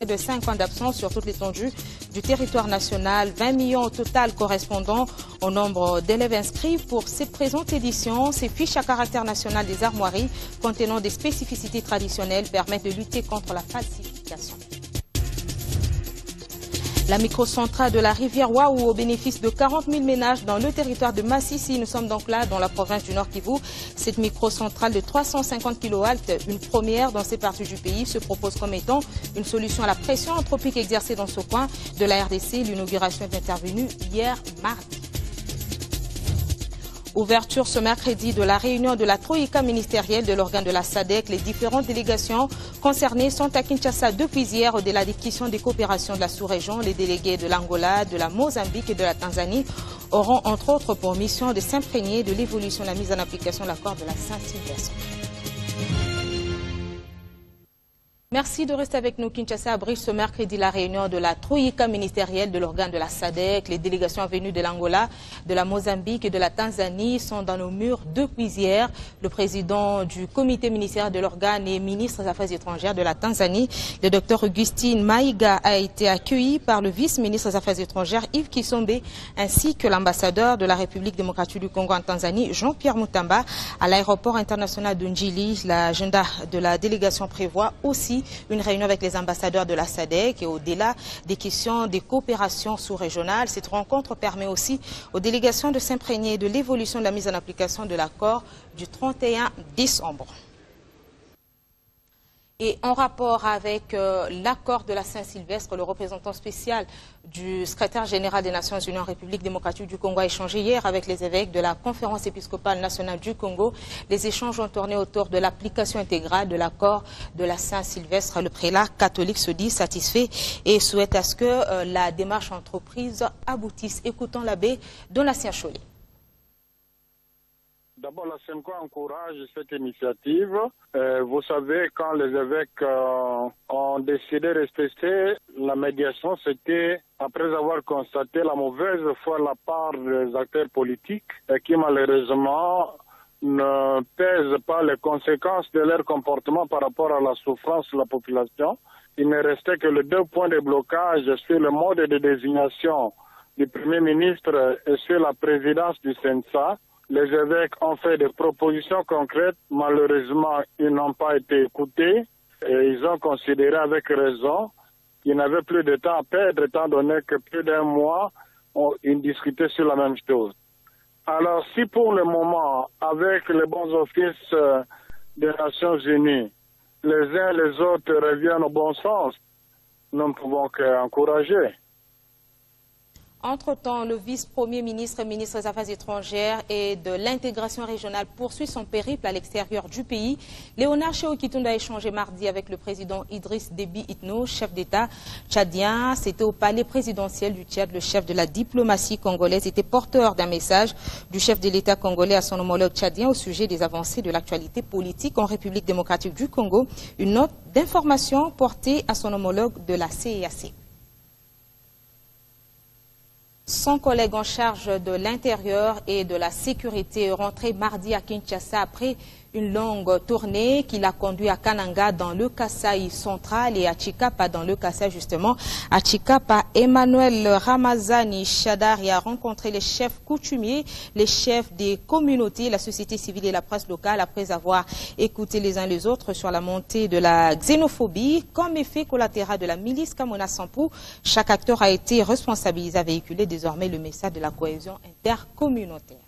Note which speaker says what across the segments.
Speaker 1: de 5 ans d'absence sur toute l'étendue du territoire national, 20 millions au total correspondant au nombre d'élèves inscrits pour cette présente édition. Ces fiches à caractère national des armoiries contenant des spécificités traditionnelles permettent de lutter contre la falsification. La microcentrale de la rivière Waou au bénéfice de 40 000 ménages dans le territoire de Massissi. Nous sommes donc là dans la province du Nord Kivu. Cette microcentrale de 350 kW, une première dans ces parties du pays, se propose comme étant une solution à la pression anthropique exercée dans ce coin de la RDC. L'inauguration est intervenue hier mardi. Ouverture ce mercredi de la réunion de la Troïka ministérielle de l'organe de la SADC. Les différentes délégations concernées sont à Kinshasa depuis hier au-delà des questions des coopérations de la sous-région. Les délégués de l'Angola, de la Mozambique et de la Tanzanie auront entre autres pour mission de s'imprégner de l'évolution de la mise en application de l'accord de la Saint-Sylvestre. Merci de rester avec nous. Kinshasa abrite ce mercredi la réunion de la Troïka ministérielle de l'organe de la SADC. Les délégations venues de l'Angola, de la Mozambique et de la Tanzanie sont dans nos murs depuis hier. Le président du comité ministériel de l'organe et ministre des Affaires étrangères de la Tanzanie, le Dr Augustine Maïga, a été accueilli par le vice-ministre des Affaires étrangères Yves Kisombe ainsi que l'ambassadeur de la République démocratique du Congo en Tanzanie, Jean-Pierre Mutamba, à l'aéroport international de Njili. L'agenda de la délégation prévoit aussi une réunion avec les ambassadeurs de la SADC et au-delà des questions des coopérations sous-régionales. Cette rencontre permet aussi aux délégations de s'imprégner de l'évolution de la mise en application de l'accord du 31 décembre. Et en rapport avec l'accord de la Saint-Sylvestre, le représentant spécial du secrétaire général des Nations Unies en République démocratique du Congo a échangé hier avec les évêques de la Conférence épiscopale nationale du Congo. Les échanges ont tourné autour de l'application intégrale de l'accord de la Saint-Sylvestre. Le prélat catholique se dit satisfait et souhaite à ce que la démarche entreprise aboutisse. Écoutons l'abbé Donatien Cholet.
Speaker 2: D'abord, la SEMCO encourage cette initiative. Vous savez, quand les évêques ont décidé de respecter la médiation, c'était après avoir constaté la mauvaise foi de la part des acteurs politiques qui malheureusement ne pèsent pas les conséquences de leur comportement par rapport à la souffrance de la population. Il ne restait que les 2 points de blocage sur le mode de désignation du Premier ministre et sur la présidence du CENSA. Les évêques ont fait des propositions concrètes. Malheureusement, ils n'ont pas été écoutés et ils ont considéré avec raison qu'ils n'avaient plus de temps à perdre étant donné que plus d'1 mois, ils discutaient sur la même chose. Alors, si pour le moment, avec les bons offices des Nations Unies, les uns et les autres reviennent au bon sens, nous ne pouvons qu'encourager.
Speaker 1: Entre-temps, le vice-premier ministre et ministre des Affaires étrangères et de l'intégration régionale poursuit son périple à l'extérieur du pays. Léonard Chéo Kitunda a échangé mardi avec le président Idriss Déby Itno, chef d'État tchadien. C'était au palais présidentiel du Tchad. Le chef de la diplomatie congolaise était porteur d'un message du chef de l'État congolais à son homologue tchadien au sujet des avancées de l'actualité politique en République démocratique du Congo. Une note d'information portée à son homologue de la CEAC. Son collègue en charge de l'intérieur et de la sécurité est rentré mardi à Kinshasa après une longue tournée qui l'a conduit à Kananga dans le Kasaï central et à Chikapa dans le Kasaï justement. À Chikapa, Emmanuel Ramazani Chadari a rencontré les chefs coutumiers, les chefs des communautés, la société civile et la presse locale après avoir écouté les uns les autres sur la montée de la xénophobie. Comme effet collatéral de la milice Kamona Sampou, chaque acteur a été responsabilisé à véhiculer désormais le message de la cohésion intercommunautaire.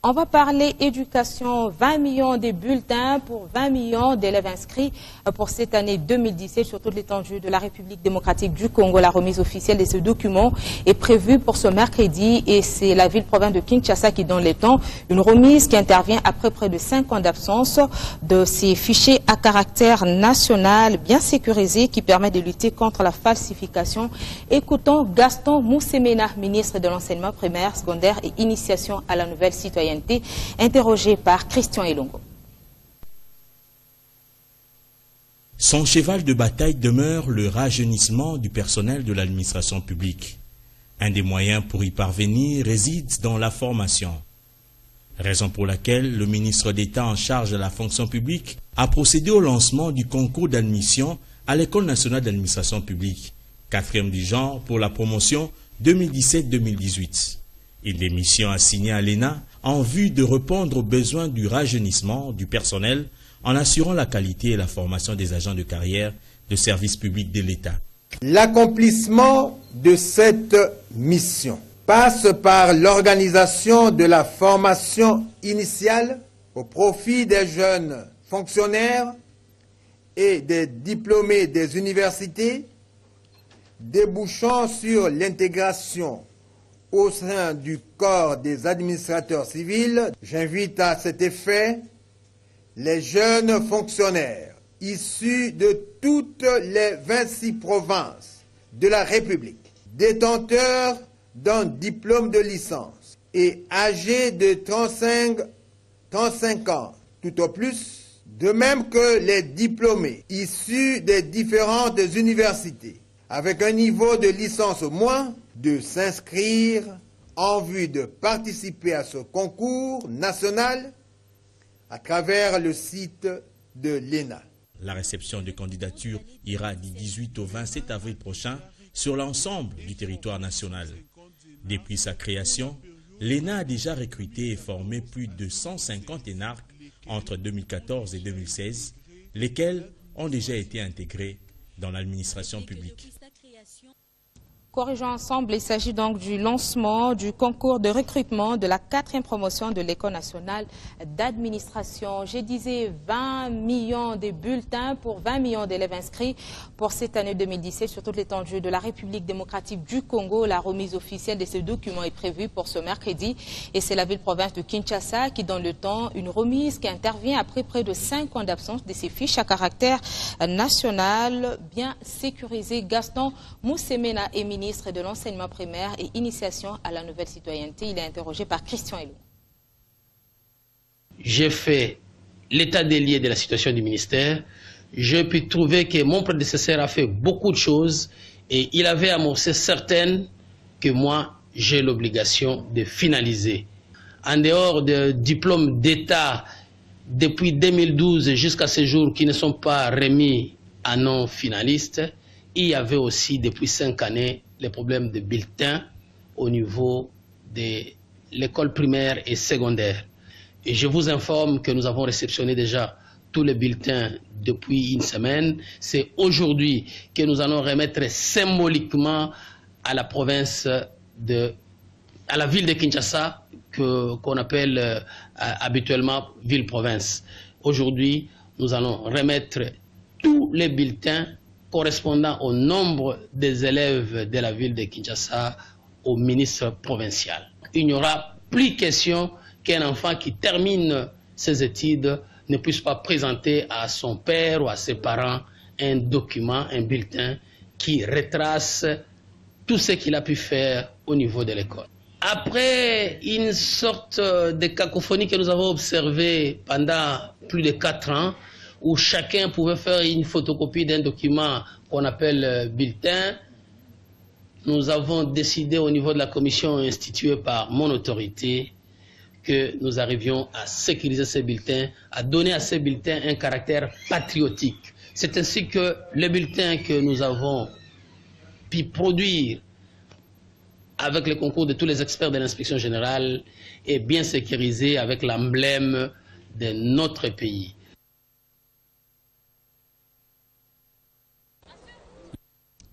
Speaker 1: On va parler éducation, 20 millions de bulletins pour 20 millions d'élèves inscrits pour cette année 2017 sur toute l'étendue de la République démocratique du Congo. La remise officielle de ce document est prévue pour ce mercredi et c'est la ville-province de Kinshasa qui donne les temps. Une remise qui intervient après près de 5 ans d'absence de ces fichiers à caractère national bien sécurisés qui permettent de lutter contre la falsification. Écoutons Gaston Moussemena, ministre de l'enseignement primaire, secondaire et initiation à la nouvelle citoyenneté, interrogé par Christian Elongo.
Speaker 3: Son cheval de bataille demeure le rajeunissement du personnel de l'administration publique. Un des moyens pour y parvenir réside dans la formation. Raison pour laquelle le ministre d'État en charge de la fonction publique a procédé au lancement du concours d'admission à l'École nationale d'administration publique, 4e du genre pour la promotion 2017-2018. Une des missions assignées à l'ENA en vue de répondre aux besoins du rajeunissement du personnel en assurant la qualité et la formation des agents de carrière de services publics de l'État.
Speaker 4: L'accomplissement de cette mission passe par l'organisation de la formation initiale au profit des jeunes fonctionnaires et des diplômés des universités, débouchant sur l'intégration au sein du corps des administrateurs civils. J'invite à cet effet les jeunes fonctionnaires issus de toutes les 26 provinces de la République, détenteurs d'un diplôme de licence et âgés de 35 ans tout au plus, de même que les diplômés issus des différentes universités, avec un niveau de licence au moins, de s'inscrire en vue de participer à ce concours national à travers le site de l'ENA.
Speaker 3: La réception de candidatures ira du 18 au 27 avril prochain sur l'ensemble du territoire national. Depuis sa création, l'ENA a déjà recruté et formé plus de 150 énarques entre 2014 et 2016, lesquels ont déjà été intégrés dans l'administration publique.
Speaker 1: Corrigeons ensemble, il s'agit donc du lancement du concours de recrutement de la 4e promotion de l'École nationale d'administration. Je disais 20 millions de bulletins pour 20 millions d'élèves inscrits pour cette année 2017 sur toute l'étendue de la République démocratique du Congo. La remise officielle de ce document est prévue pour ce mercredi et c'est la ville-province de Kinshasa qui donne le temps. Une remise qui intervient après près de 5 ans d'absence de ces fiches à caractère national bien sécurisées. Gaston Moussemena est ministre de l'enseignement primaire et initiation à la nouvelle citoyenneté. Il est interrogé par Christian Elou.
Speaker 5: J'ai fait l'état des lieux de la situation du ministère. Je peux trouver que mon prédécesseur a fait beaucoup de choses et il avait amorcé certaines que moi j'ai l'obligation de finaliser. En dehors de diplômes d'État depuis 2012 jusqu'à ce jour qui ne sont pas remis à non finalistes, il y avait aussi depuis 5 années les problèmes de bulletins au niveau de l'école primaire et secondaire. Et je vous informe que nous avons réceptionné déjà tous les bulletins depuis une semaine. C'est aujourd'hui que nous allons remettre symboliquement à la province à la ville de Kinshasa, qu'on appelle habituellement ville-province. Aujourd'hui, nous allons remettre tous les bulletins correspondant au nombre des élèves de la ville de Kinshasa au ministre provincial. Il n'y aura plus question qu'un enfant qui termine ses études ne puisse pas présenter à son père ou à ses parents un document, un bulletin qui retrace tout ce qu'il a pu faire au niveau de l'école. Après une sorte de cacophonie que nous avons observée pendant plus de 4 ans, où chacun pouvait faire une photocopie d'un document qu'on appelle bulletin, nous avons décidé au niveau de la commission instituée par mon autorité que nous arrivions à sécuriser ces bulletins, à donner à ces bulletins un caractère patriotique. C'est ainsi que les bulletins que nous avons pu produire avec le concours de tous les experts de l'inspection générale est bien sécurisé avec l'emblème de notre pays.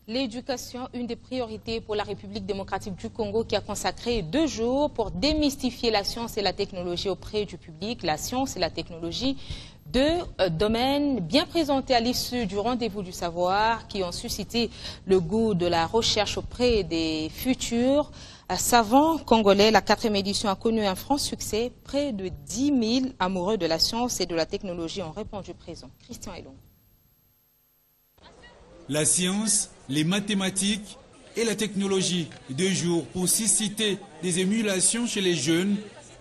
Speaker 1: L'éducation, une des priorités pour la République démocratique du Congo qui a consacré 2 jours pour démystifier la science et la technologie auprès du public. La science et la technologie, 2 domaines bien présentés à l'issue du rendez-vous du savoir qui ont suscité le goût de la recherche auprès des futurs savants congolais. La 4e édition a connu un franc succès. Près de 10 000 amoureux de la science et de la technologie ont répondu présent. Christian Elon.
Speaker 6: La science, les mathématiques et la technologie. 2 jours pour susciter des émulations chez les jeunes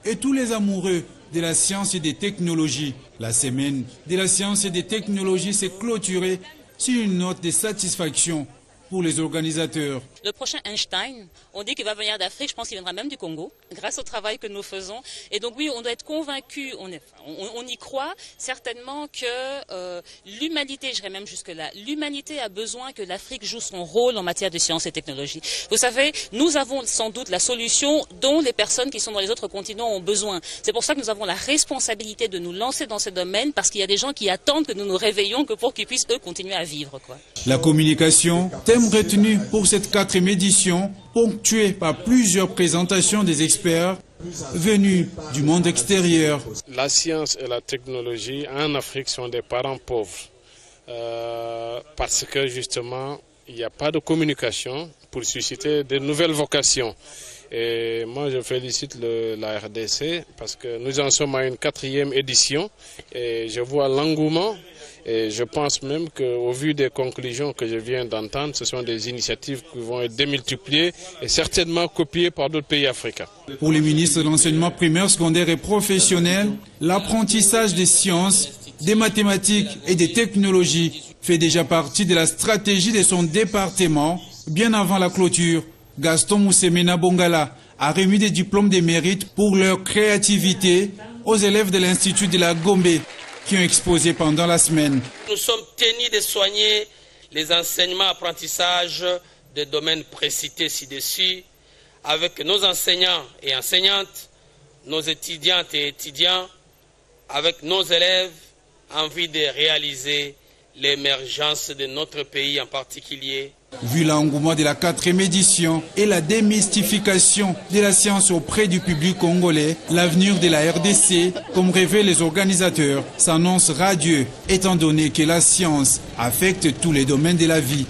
Speaker 6: et tous les amoureux de la science et des technologies. La semaine de la science et des technologies s'est clôturée sur une note de satisfaction pour les organisateurs.
Speaker 7: Le prochain Einstein, on dit qu'il va venir d'Afrique, je pense qu'il viendra même du Congo, grâce au travail que nous faisons. Et donc oui, on doit être convaincu, on y croit certainement que l'humanité, j'irais même jusque-là, l'humanité a besoin que l'Afrique joue son rôle en matière de sciences et technologies. Vous savez, nous avons sans doute la solution dont les personnes qui sont dans les autres continents ont besoin. C'est pour ça que nous avons la responsabilité de nous lancer dans ce domaine, parce qu'il y a des gens qui attendent que nous nous réveillons que pour qu'ils puissent, eux, continuer à vivre, quoi.
Speaker 6: La communication, thème retenu pour cette 4e édition, ponctuée par plusieurs présentations des experts venus du monde extérieur.
Speaker 8: La science et la technologie en Afrique sont des parents pauvres parce que justement il n'y a pas de communication pour susciter de nouvelles vocations. Et moi je félicite la RDC parce que nous en sommes à une 4e édition et je vois l'engouement. Et je pense même qu'au vu des conclusions que je viens d'entendre, ce sont des initiatives qui vont être démultipliées et certainement copiées par d'autres pays africains.
Speaker 6: Pour les ministres de l'enseignement primaire, secondaire et professionnel, l'apprentissage des sciences, des mathématiques et des technologies fait déjà partie de la stratégie de son département. Bien avant la clôture, Gaston Moussemena Bongala a remis des diplômes de mérite pour leur créativité aux élèves de l'Institut de la Gombe, qui ont exposé pendant la semaine.
Speaker 9: Nous sommes tenus de soigner les enseignements apprentissages des domaines précités ci-dessus avec nos enseignants et enseignantes, nos étudiantes et étudiants, avec nos élèves, en vue de réaliser l'émergence de notre pays en particulier.
Speaker 6: Vu l'engouement de la 4e édition et la démystification de la science auprès du public congolais, l'avenir de la RDC, comme révèlent les organisateurs, s'annonce radieux, étant donné que la science affecte tous les domaines de la vie.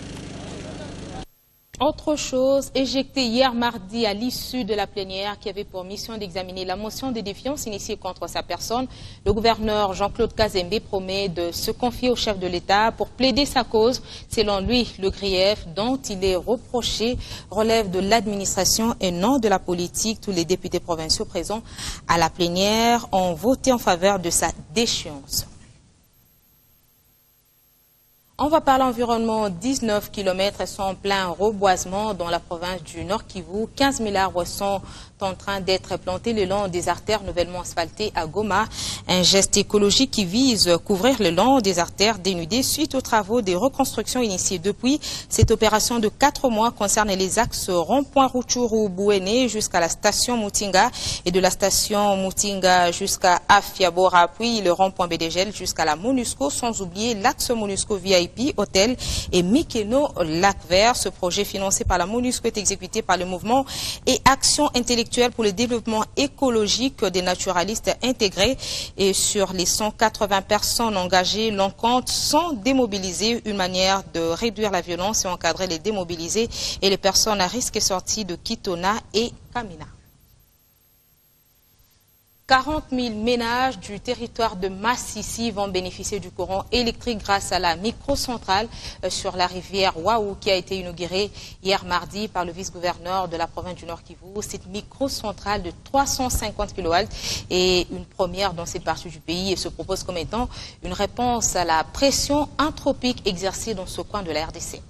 Speaker 1: Autre chose, éjecté hier mardi à l'issue de la plénière qui avait pour mission d'examiner la motion de défiance initiée contre sa personne, le gouverneur Jean-Claude Kazembe promet de se confier au chef de l'État pour plaider sa cause. Selon lui, le grief dont il est reproché relève de l'administration et non de la politique. Tous les députés provinciaux présents à la plénière ont voté en faveur de sa déchéance. On va parler environnement. 19 km sont en plein reboisement dans la province du Nord Kivu. 15 000 arbres sont en train d'être plantés le long des artères nouvellement asphaltées à Goma. Un geste écologique qui vise à couvrir le long des artères dénudées suite aux travaux de reconstruction initiés depuis. Cette opération de 4 mois concerne les axes rond-point Rutshuru-Bouéné jusqu'à la station Mutinga et de la station Mutinga jusqu'à Afiabora, puis le rond-point Bédégel jusqu'à la MONUSCO, sans oublier l'axe MONUSCO VIP, hôtel et Mikeno Lac Vert. Ce projet financé par la MONUSCO est exécuté par le mouvement et Action intellectuelle pour le développement écologique des naturalistes intégrés. Et sur les 180 personnes engagées, l'on compte 100 démobilisés, une manière de réduire la violence et encadrer les démobilisés et les personnes à risque sorties de Kitona et Kamina. 40 000 ménages du territoire de Massissi vont bénéficier du courant électrique grâce à la microcentrale sur la rivière Waou qui a été inaugurée hier mardi par le vice-gouverneur de la province du Nord Kivu. Cette microcentrale de 350 kW est une première dans cette partie du pays et se propose comme étant une réponse à la pression anthropique exercée dans ce coin de la RDC.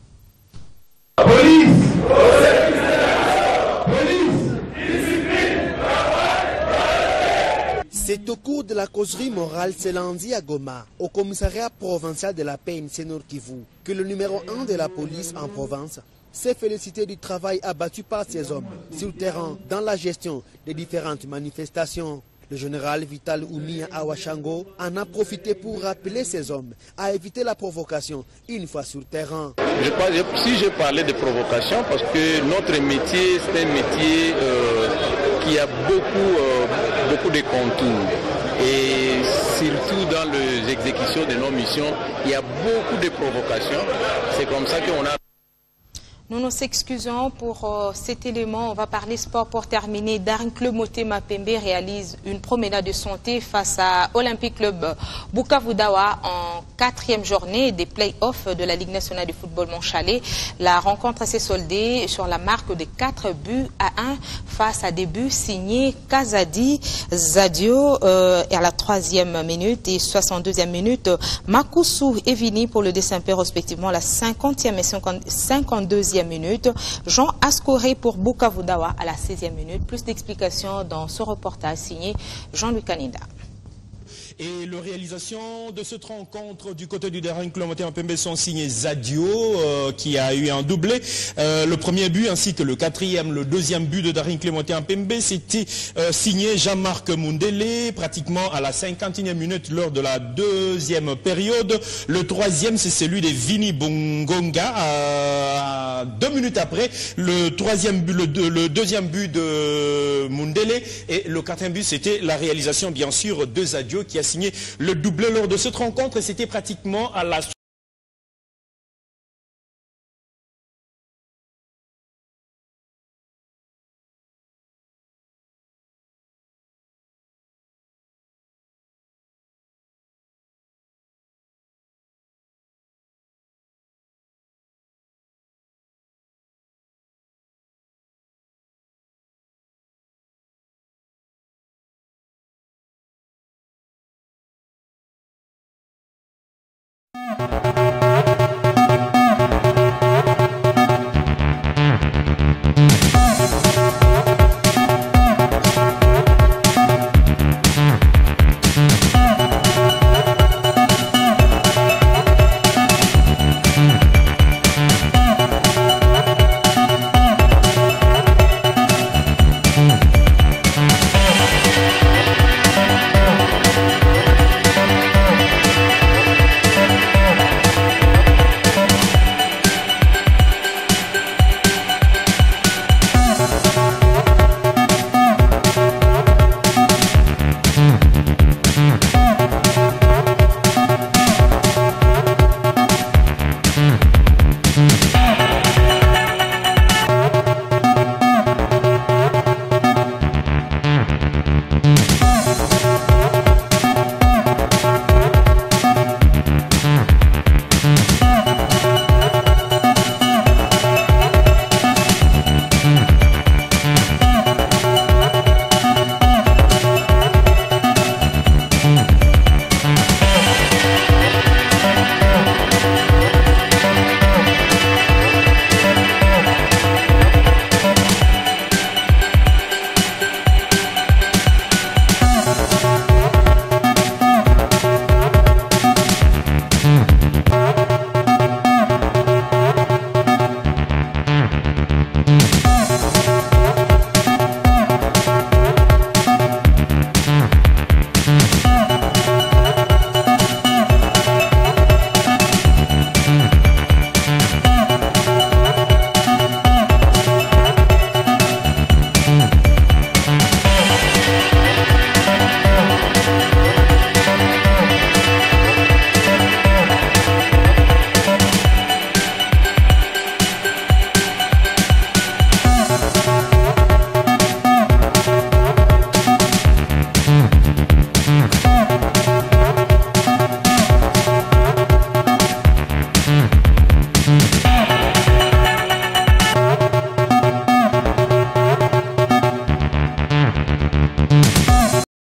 Speaker 10: C'est au cours de la causerie morale ce lundi à Goma, au commissariat provincial de la PNC Nord Kivu, que le numéro 1 de la police en province s'est félicité du travail abattu par ces hommes sur le terrain dans la gestion des différentes manifestations. Le général Vital Ounia Awashango en a profité pour rappeler ces hommes à éviter la provocation une fois sur le terrain.
Speaker 11: Si je parlais de provocation, parce que notre métier, c'est un métier qui a beaucoup de contours. Et surtout dans l'exécution de nos missions, il y a beaucoup de provocations. C'est comme ça qu'on a...
Speaker 1: Nous nous excusons pour cet élément. On va parler sport pour terminer. Daring Club Motema Pembe réalise une promenade de santé face à Olympique Club Bukavu Dawa en 4e journée des play-offs de la Ligue nationale de football Montchalé. La rencontre s'est soldée sur la marque de 4 buts à 1 face à des buts signés Kazadi, Zadio et à la 3e minute et 62e minute Makousou et Vini pour le Saint-Père respectivement la 50e et 52e minute. Jean Ascoré pour Bukavu Dawa à la 16e minute. Plus d'explications dans ce reportage signé Jean-Luc Kaninda.
Speaker 12: Et la réalisation de cette rencontre du côté du Daring Club Motema Pembe sont signés Zadio qui a eu un doublé. Le premier but ainsi que le 4e, le 2e but de Daring Club Motema Pembe, c'était signé Jean-Marc Mundele pratiquement à la 51e minute lors de la 2e période. Le 3e, c'est celui de Vini Bongonga 2 minutes après. Le 3e but, le 2e but de Mundele et le 4e but, c'était la réalisation bien sûr de Zadio qui a signé le doublé lors de cette rencontre et c'était pratiquement à la